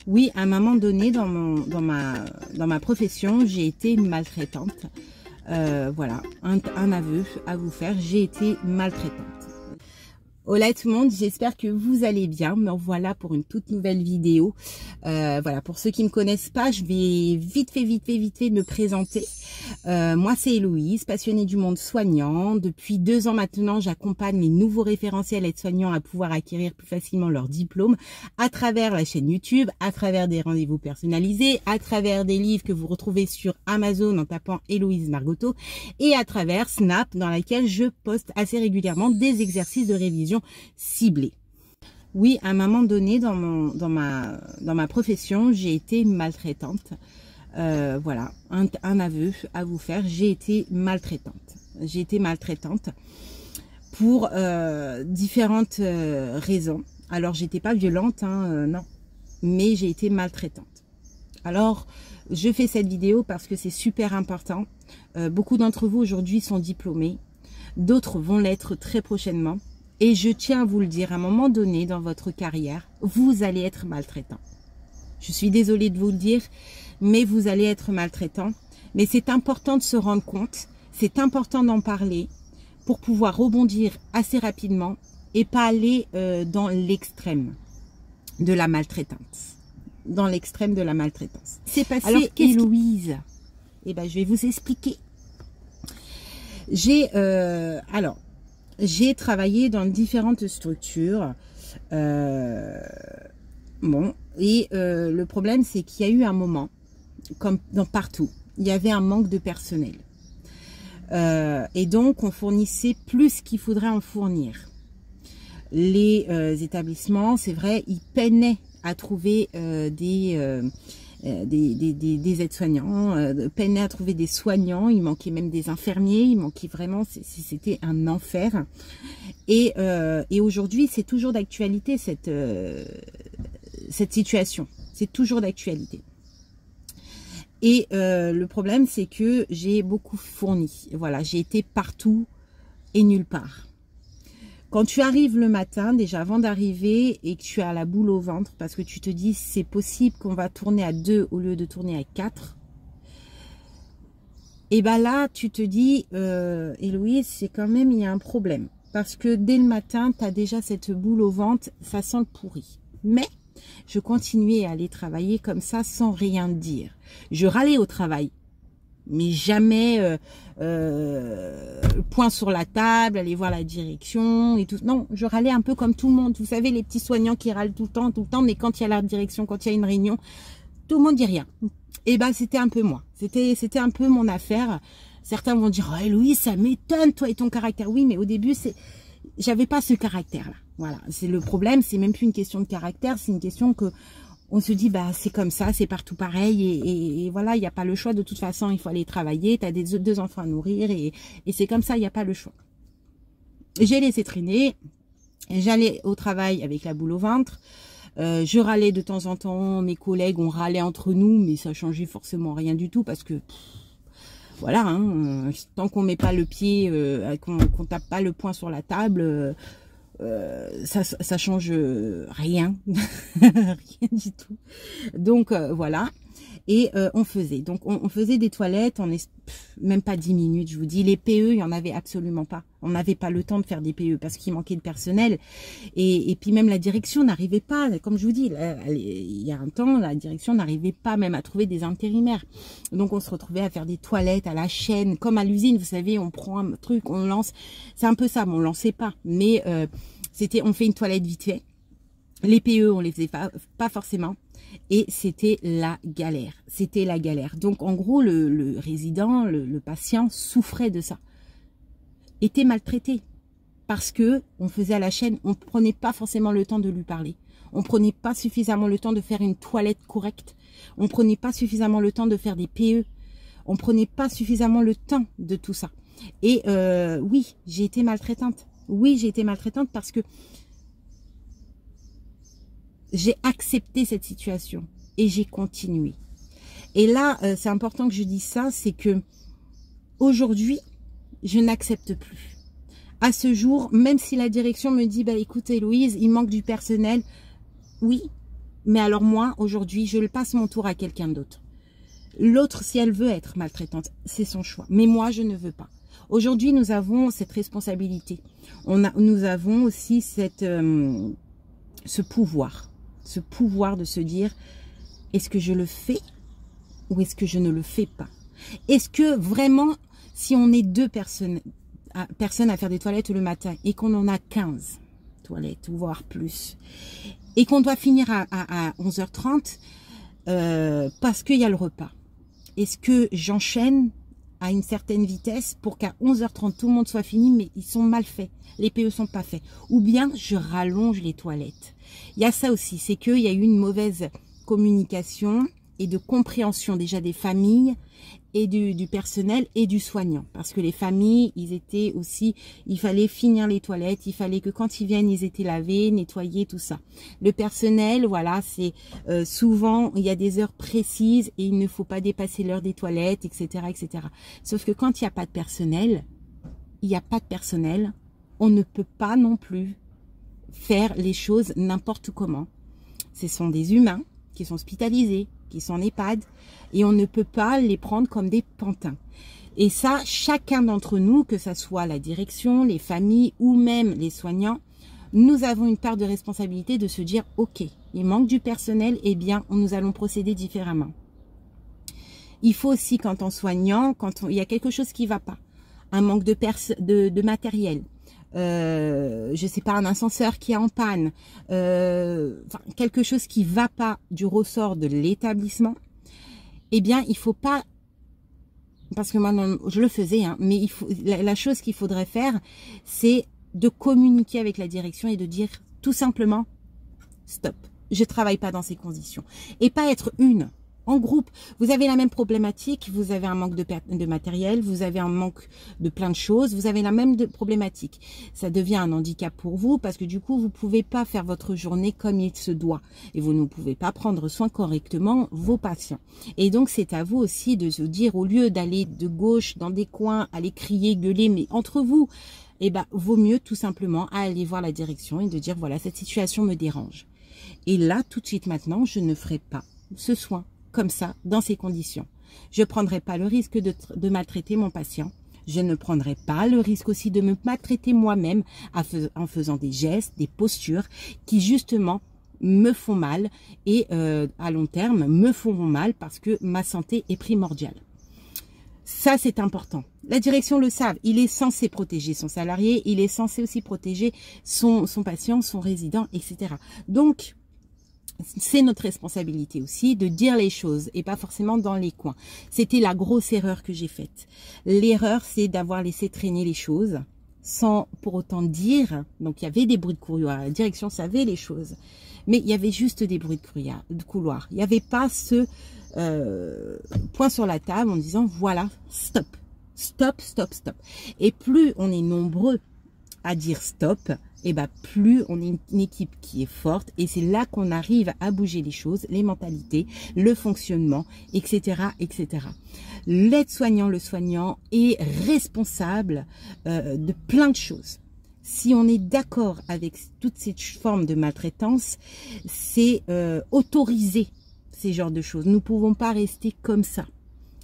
Oui, à un moment donné dans ma profession, j'ai été maltraitante. Voilà, un aveu à vous faire, j'ai été maltraitante. Hola tout le monde, j'espère que vous allez bien. Me voilà pour une toute nouvelle vidéo. Voilà, pour ceux qui me connaissent pas, je vais vite fait me présenter. Moi c'est Héloïse, passionnée du monde soignant. Depuis 2 ans maintenant, j'accompagne les nouveaux référentiels aides-soignants à pouvoir acquérir plus facilement leur diplôme à travers la chaîne YouTube, à travers des rendez-vous personnalisés, à travers des livres que vous retrouvez sur Amazon en tapant Héloïse Margotto et à travers Snap dans laquelle je poste assez régulièrement des exercices de révision ciblés. Oui, à un moment donné dans ma profession, j'ai été maltraitante. Voilà, un aveu à vous faire, j'ai été maltraitante. J'ai été maltraitante pour différentes raisons. Alors, j'étais pas violente, non, mais j'ai été maltraitante. Alors, je fais cette vidéo parce que c'est super important. Beaucoup d'entre vous aujourd'hui sont diplômés, d'autres vont l'être très prochainement. Et je tiens à vous le dire, à un moment donné dans votre carrière, vous allez être maltraitant. Je suis désolée de vous le dire, mais vous allez être maltraitant. Mais c'est important de se rendre compte, c'est important d'en parler pour pouvoir rebondir assez rapidement et pas aller dans l'extrême de la maltraitance. Dans l'extrême de la maltraitance. C'est passé. Alors, Héloïse, eh ben, je vais vous expliquer. J'ai travaillé dans différentes structures. Le problème, c'est qu'il y a eu un moment, comme dans partout, il y avait un manque de personnel. Et donc, on fournissait plus qu'il faudrait en fournir. Les établissements, c'est vrai, ils peinaient à trouver des aides-soignants, peinaient à trouver des soignants, il manquait même des infirmiers, il manquait vraiment, c'était un enfer. Et aujourd'hui, c'est toujours d'actualité cette situation, c'est toujours d'actualité. Et le problème, c'est que j'ai beaucoup fourni, voilà, j'ai été partout et nulle part. Quand tu arrives le matin, déjà avant d'arriver, et que tu as la boule au ventre, parce que tu te dis c'est possible qu'on va tourner à 2 au lieu de tourner à 4, et bien là, tu te dis, Héloïse, c'est quand même, il y a un problème. Parce que dès le matin, tu as déjà cette boule au ventre, ça sent le pourri. Mais je continuais à aller travailler comme ça sans rien dire. Je râlais au travail. Mais jamais point sur la table, aller voir la direction et tout. Non, je râlais un peu comme tout le monde. Vous savez, les petits soignants qui râlent tout le temps, mais quand il y a la direction, quand il y a une réunion, tout le monde dit rien. Et ben, c'était un peu moi. C'était un peu mon affaire. Certains vont dire, oh, Louise, ça m'étonne, toi et ton caractère. Oui, mais au début, j'avais pas ce caractère-là. Voilà, c'est le problème. C'est même plus une question de caractère, c'est une question que on se dit, bah c'est comme ça, c'est partout pareil, et voilà, il n'y a pas le choix, de toute façon, il faut aller travailler, tu as 2 enfants à nourrir, et c'est comme ça, il n'y a pas le choix. J'ai laissé traîner, j'allais au travail avec la boule au ventre, je râlais de temps en temps, mes collègues, on râlait entre nous, mais ça changeait forcément rien du tout, parce que, voilà, tant qu'on met pas le pied, qu'on tape pas le poing sur la table, ça change rien, rien du tout. Donc voilà, et on faisait. Donc on faisait des toilettes, même pas 10 minutes, je vous dis. Les PE, il y en avait absolument pas. On n'avait pas le temps de faire des PE parce qu'il manquait de personnel. Et puis même la direction n'arrivait pas, comme je vous dis, il y a un temps, la direction n'arrivait pas même à trouver des intérimaires. Donc on se retrouvait à faire des toilettes à la chaîne, comme à l'usine, vous savez, on prend un truc, on lance. C'est un peu ça, mais on lançait pas. Mais on fait une toilette vite fait. Les PE, on les faisait pas forcément. Et c'était la galère. C'était la galère. Donc, en gros, le résident, le patient souffrait de ça. Était maltraité. Parce que on faisait à la chaîne, on prenait pas forcément le temps de lui parler. On prenait pas suffisamment le temps de faire une toilette correcte. On prenait pas suffisamment le temps de faire des PE. On prenait pas suffisamment le temps de tout ça. Et oui, j'ai été maltraitante. Oui, j'ai été maltraitante parce que j'ai accepté cette situation et j'ai continué. Et là, c'est important que je dise ça, c'est que aujourd'hui, je n'accepte plus. À ce jour, même si la direction me dit, bah écoute Héloïse, il manque du personnel, oui, Mais alors moi, aujourd'hui, je le passe mon tour à quelqu'un d'autre. L'autre, si elle veut être maltraitante, c'est son choix. Mais moi, je ne veux pas. Aujourd'hui, nous avons cette responsabilité. Nous avons aussi ce pouvoir de se dire, est-ce que je le fais ou est-ce que je ne le fais pas? Est-ce que vraiment, si on est 2 personnes à faire des toilettes le matin et qu'on en a 15 toilettes, voire plus, et qu'on doit finir à 11h30 parce qu'il y a le repas, est-ce que j'enchaîne à une certaine vitesse pour qu'à 11h30 tout le monde soit fini, mais ils sont mal faits, les PE sont pas faits, ou bien je rallonge les toilettes? Il y a ça aussi, c'est qu'il y a eu une mauvaise communication et de compréhension déjà des familles et du personnel et du soignant, parce que les familles, il fallait finir les toilettes, il fallait que quand ils viennent, ils étaient lavés, nettoyés, tout ça. Le personnel, voilà, c'est souvent, il y a des heures précises et il ne faut pas dépasser l'heure des toilettes, etc., etc. Sauf que quand il n'y a pas de personnel, on ne peut pas non plus faire les choses n'importe comment. Ce sont des humains qui sont hospitalisés, qui sont en EHPAD, et on ne peut pas les prendre comme des pantins. Et ça, chacun d'entre nous, que ça soit la direction, les familles ou même les soignants, nous avons une part de responsabilité de se dire, ok, il manque du personnel, eh bien, nous allons procéder différemment. Il faut aussi, quand on soignant, il y a quelque chose qui ne va pas, un manque de matériel, je sais pas, un ascenseur qui est en panne, quelque chose qui va pas du ressort de l'établissement, eh bien, il faut pas, parce que maintenant, je le faisais, hein, mais la chose qu'il faudrait faire, c'est de communiquer avec la direction et de dire tout simplement, stop, je travaille pas dans ces conditions. Et pas être en groupe. Vous avez la même problématique, vous avez un manque de matériel, vous avez un manque de plein de choses, vous avez la même problématique. Ça devient un handicap pour vous parce que du coup, vous pouvez pas faire votre journée comme il se doit. Et vous ne pouvez pas prendre soin correctement vos patients. Et donc, c'est à vous aussi de se dire, au lieu d'aller de gauche dans des coins, aller crier, gueuler, mais entre vous, eh ben, vaut mieux tout simplement aller voir la direction et de dire, voilà, cette situation me dérange. Et là, tout de suite maintenant, je ne ferai pas ce soin comme ça, dans ces conditions. Je ne prendrai pas le risque de maltraiter mon patient. Je ne prendrai pas le risque aussi de me maltraiter moi-même en faisant des gestes, des postures qui justement me font mal et à long terme me feront mal parce que ma santé est primordiale. Ça, c'est important. La direction le savent. Il est censé protéger son salarié. Il est censé aussi protéger son patient, son résident, etc. Donc, c'est notre responsabilité aussi de dire les choses et pas forcément dans les coins. C'était la grosse erreur que j'ai faite. L'erreur, c'est d'avoir laissé traîner les choses sans pour autant dire. Donc, il y avait des bruits de couloir. La direction savait les choses. Mais il y avait juste des bruits de couloir. Il n'y avait pas ce point sur la table en disant, voilà, stop, stop, stop, stop. Et plus on est nombreux à dire stop, et ben plus on est une équipe qui est forte et c'est là qu'on arrive à bouger les choses, les mentalités, le fonctionnement, etc., etc. L'aide-soignant, le soignant est responsable de plein de choses. Si on est d'accord avec toutes ces formes de maltraitance, c'est autoriser ces genres de choses. Nous ne pouvons pas rester comme ça.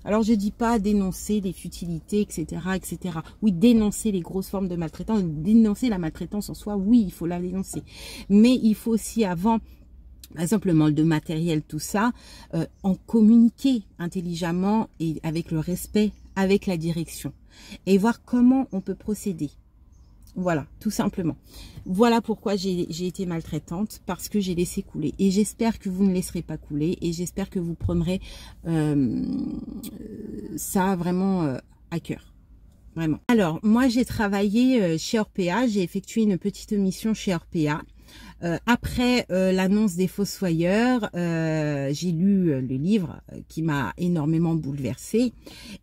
Alors, je dis pas dénoncer les futilités, etc., etc. Oui, dénoncer les grosses formes de maltraitance, dénoncer la maltraitance en soi, oui, il faut la dénoncer. Mais il faut aussi, avant, par exemple, le manque de matériel, tout ça, en communiquer intelligemment et avec le respect, avec la direction. Et voir comment on peut procéder. Voilà, tout simplement. Voilà pourquoi j'ai été maltraitante, parce que j'ai laissé couler. Et j'espère que vous ne laisserez pas couler et j'espère que vous prendrez ça vraiment à cœur. Vraiment. Alors, moi, j'ai travaillé chez Orpea. J'ai effectué une petite mission chez Orpea. Après l'annonce des Fossoyeurs, j'ai lu le livre qui m'a énormément bouleversée.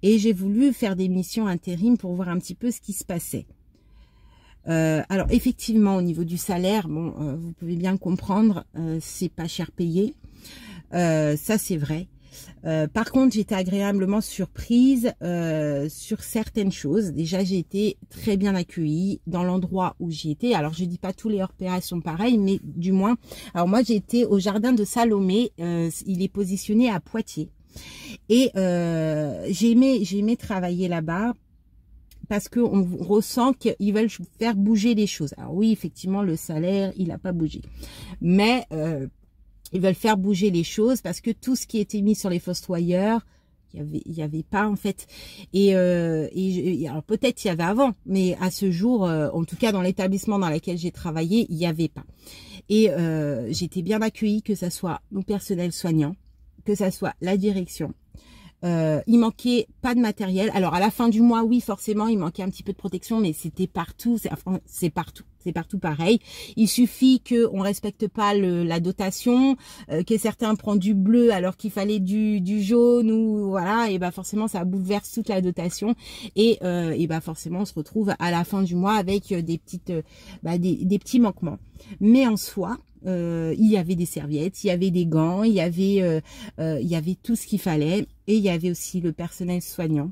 Et j'ai voulu faire des missions intérim pour voir un petit peu ce qui se passait. Alors effectivement au niveau du salaire, bon, vous pouvez bien comprendre, c'est pas cher payé, ça c'est vrai. Par contre, j'étais agréablement surprise sur certaines choses. Déjà, j'ai été très bien accueillie dans l'endroit où j'y étais. Alors, je dis pas tous les hors-PA sont pareils, mais du moins. Alors moi, j'ai été au jardin de Salomé. Il est positionné à Poitiers. Et j'ai aimé travailler là-bas. Parce qu'on ressent qu'ils veulent faire bouger les choses. Alors oui, effectivement, le salaire, il n'a pas bougé. Mais ils veulent faire bouger les choses parce que tout ce qui était mis sur les fossoyeurs, il y avait pas en fait. Et alors peut-être il y avait avant, mais à ce jour, en tout cas dans l'établissement dans lequel j'ai travaillé, il n'y avait pas. Et j'étais bien accueillie, que ça soit mon personnel soignant, que ça soit la direction. Il manquait pas de matériel. Alors à la fin du mois, oui, forcément, il manquait un petit peu de protection, mais c'était partout. C'est partout pareil. Il suffit que on respecte pas la dotation, que certains prennent du bleu alors qu'il fallait du jaune ou voilà, et ben forcément ça bouleverse toute la dotation et ben forcément on se retrouve à la fin du mois avec des petites, des petits manquements. Mais en soi, il y avait des serviettes, il y avait des gants, il y avait tout ce qu'il fallait. Et il y avait aussi le personnel soignant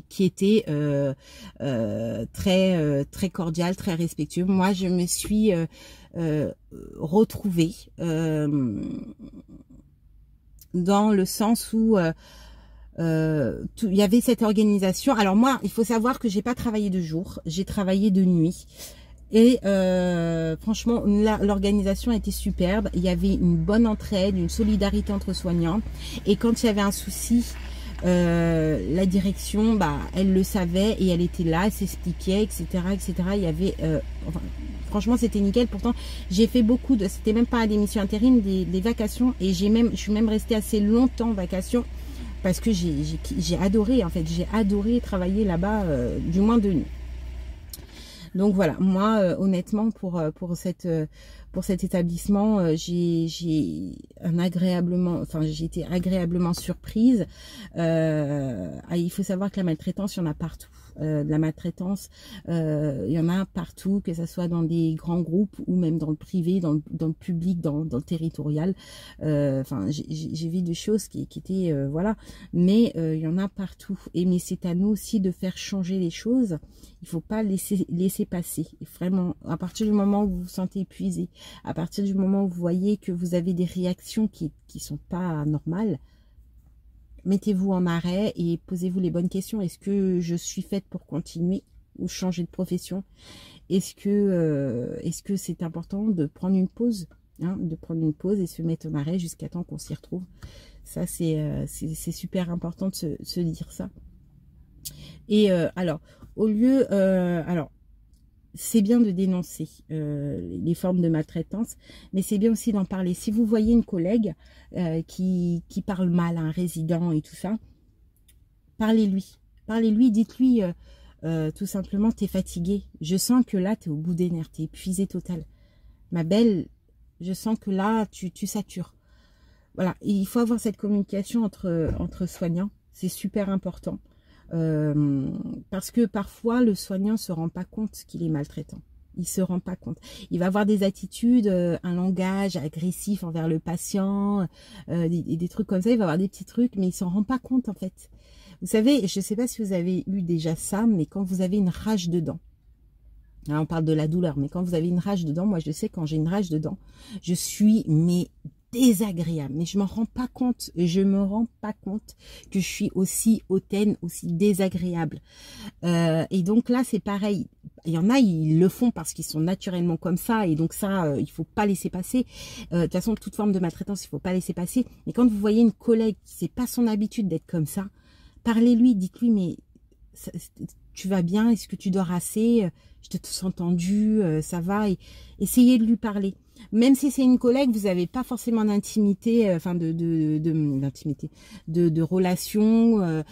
qui était très cordial, très respectueux. Moi, je me suis retrouvée dans le sens où il y avait cette organisation. Alors moi, il faut savoir que j'ai pas travaillé de jour, j'ai travaillé de nuit. Et franchement, l'organisation était superbe. Il y avait une bonne entraide, une solidarité entre soignants. Et quand il y avait un souci, la direction, elle le savait et elle était là, elle s'expliquait, etc., etc. Il y avait, franchement, c'était nickel. Pourtant, j'ai fait beaucoup de, c'était même pas des missions intérim, des vacations. Et je suis même restée assez longtemps en vacation parce que j'ai adoré, en fait, j'ai adoré travailler là-bas, du moins de nuit. Donc voilà, moi honnêtement pour cet établissement, j'ai été agréablement surprise. Il faut savoir que la maltraitance, il y en a partout. De la maltraitance, il y en a partout, que ce soit dans des grands groupes ou même dans le privé, dans le public, dans le territorial. J'ai vu des choses qui étaient voilà, mais il y en a partout. Mais c'est à nous aussi de faire changer les choses. Il faut pas laisser passer. Et vraiment, à partir du moment où vous vous sentez épuisé, à partir du moment où vous voyez que vous avez des réactions qui sont pas normales, mettez-vous en arrêt et posez-vous les bonnes questions. Est-ce que je suis faite pour continuer ou changer de profession? Est-ce que c'est important de prendre une pause, de prendre une pause et se mettre en arrêt jusqu'à temps qu'on s'y retrouve? Ça, c'est super important de se dire ça. Et alors, au lieu, alors, c'est bien de dénoncer les formes de maltraitance, mais c'est bien aussi d'en parler. Si vous voyez une collègue qui parle mal à un résident et tout ça, parlez-lui. Parlez-lui, dites-lui tout simplement, t'es fatiguée. Je sens que là, t'es au bout des nerfs, t'es épuisée totale. Ma belle, je sens que là, tu satures. Voilà, et il faut avoir cette communication entre soignants, c'est super important. Parce que parfois le soignant se rend pas compte qu'il est maltraitant. Il se rend pas compte. Il va avoir des attitudes, un langage agressif envers le patient, des trucs comme ça. Il va avoir des petits trucs, mais il s'en rend pas compte en fait. Vous savez, je sais pas si vous avez eu déjà ça, mais quand vous avez une rage dedans, on parle de la douleur, mais quand vous avez une rage dedans, moi je sais quand j'ai une rage dedans, je suis désagréable, mais je m'en rends pas compte, que je suis aussi hautaine, aussi désagréable. Et donc là c'est pareil, il y en a, ils le font parce qu'ils sont naturellement comme ça, et donc ça, il faut pas laisser passer. De toute façon, toute forme de maltraitance, il faut pas laisser passer. Mais quand vous voyez une collègue, c'est pas son habitude d'être comme ça, parlez-lui, dites-lui, mais tu vas bien, est-ce que tu dors assez, je te sens tendu, ça va, et essayez de lui parler. Même si c'est une collègue, vous n'avez pas forcément d'intimité, de relation.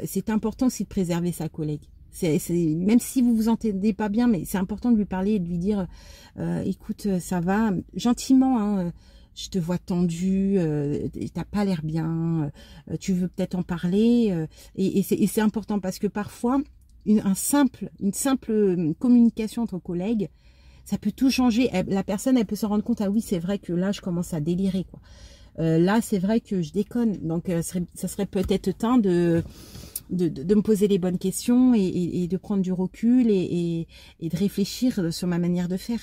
C'est important aussi de préserver sa collègue. Même si vous vous entendez pas bien, mais c'est important de lui parler et de lui dire, écoute, ça va, gentiment, je te vois tendu, t'as pas l'air bien, tu veux peut-être en parler, et c'est important parce que parfois une simple communication entre collègues, ça peut tout changer. La personne, elle peut se rendre compte, ah oui, c'est vrai que là, je commence à délirer, quoi. Là, c'est vrai que je déconne. Donc, ça serait peut-être temps de me poser les bonnes questions et de prendre du recul et de réfléchir sur ma manière de faire.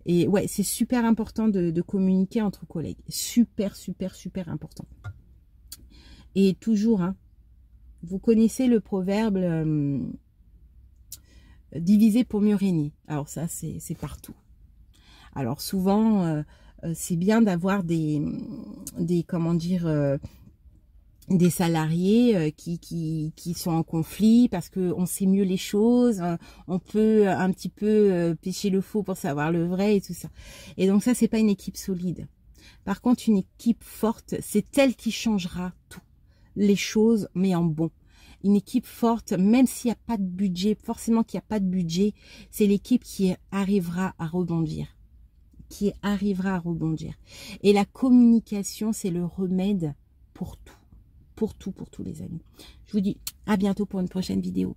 Et ouais, c'est super important de communiquer entre collègues. Super, super, super important. Et toujours, hein, vous connaissez le proverbe diviser pour mieux régner. Alors ça, c'est partout. Alors souvent, c'est bien d'avoir des comment dire, des salariés qui sont en conflit parce qu'on sait mieux les choses, on peut un petit peu pêcher le faux pour savoir le vrai et tout ça. Et donc ça, c'est pas une équipe solide. Par contre, une équipe forte, c'est elle qui changera tout, les choses, mais en bon. Une équipe forte, même s'il n'y a pas de budget, forcément qu'il n'y a pas de budget, c'est l'équipe qui arrivera à rebondir. Et la communication, c'est le remède pour tout. Pour tous les amis. Je vous dis à bientôt pour une prochaine vidéo.